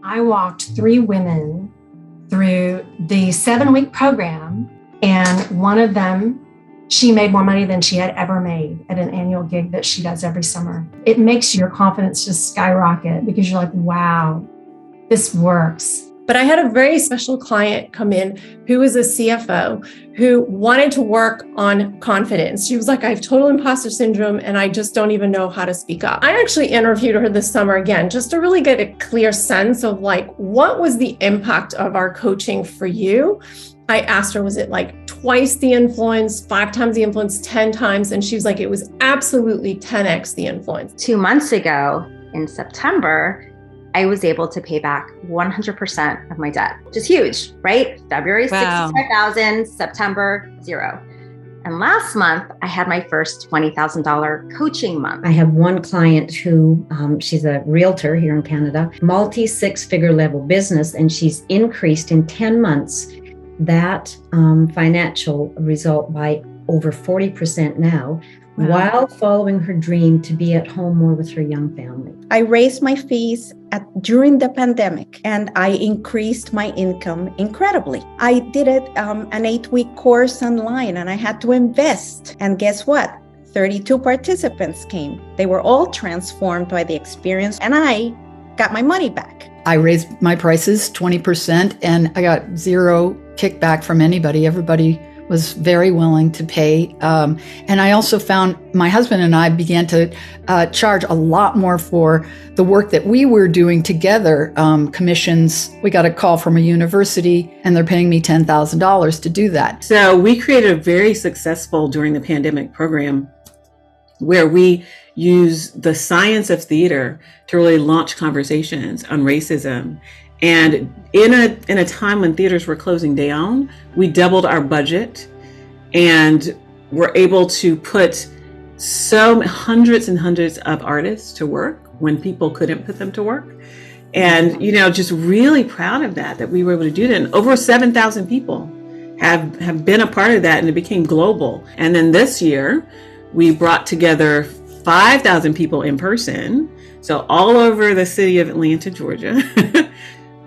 I walked 3 women through the 7-week program, and one of them, she made more money than she had ever made at an annual gig that she does every summer. It makes your confidence just skyrocket because you're like, wow, this works. But I had a very special client come in who was a CFO who wanted to work on confidence. She was like, I have total imposter syndrome and I just don't even know how to speak up. I actually interviewed her this summer again, just to really get a clear sense of like, what was the impact of our coaching for you? I asked her, was it like twice the influence, 5 times the influence, 10 times? And she was like, it was absolutely 10x the influence. 2 months ago in September, I was able to pay back 100% of my debt, which is huge, right? February, wow. 65,000, September, 0. And last month, I had my first $20,000 coaching month. I have one client who, she's a realtor here in Canada, multi-6-figure level business, and she's increased in 10 months that financial result by over 40% now. Wow. While following her dream to be at home more with her young family. I raised my fees during the pandemic and I increased my income incredibly. I did it an 8-week course online and I had to invest. And guess what? 32 participants came. They were all transformed by the experience and I got my money back. I raised my prices 20% and I got 0 kickback from anybody. Everybody was very willing to pay. And I also found my husband and I began to charge a lot more for the work that we were doing together, commissions. We got a call from a university and they're paying me $10,000 to do that. So we created a very successful during the pandemic program where we use the science of theater to really launch conversations on racism. And in a time when theaters were closing down, we doubled our budget and were able to put hundreds and hundreds of artists to work when people couldn't put them to work. And, just really proud of that we were able to do that. And over 7,000 people have been a part of that and it became global. And then this year, we brought together 5,000 people in person. So all over the city of Atlanta, Georgia.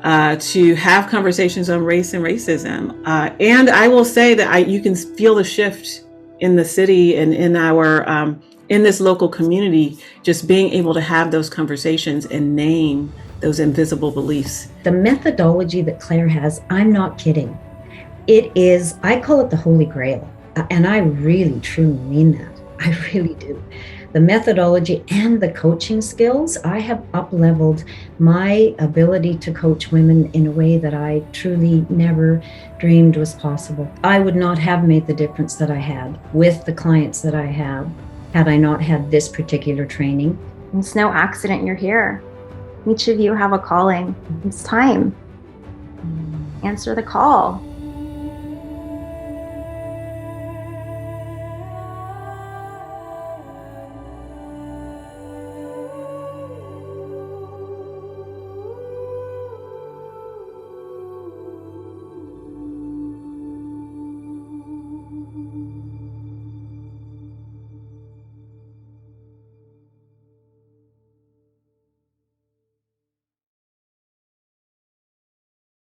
To have conversations on race and racism. And I will say that you can feel the shift in the city and in our in this local community, just being able to have those conversations and name those invisible beliefs. The methodology that Claire has, I'm not kidding. It is, I call it the Holy Grail. And I really, truly mean that. I really do. The methodology and the coaching skills, I have up-leveled my ability to coach women in a way that I truly never dreamed was possible. I would not have made the difference that I had with the clients that I have had I not had this particular training. It's no accident you're here. Each of you have a calling. It's time. Answer the call.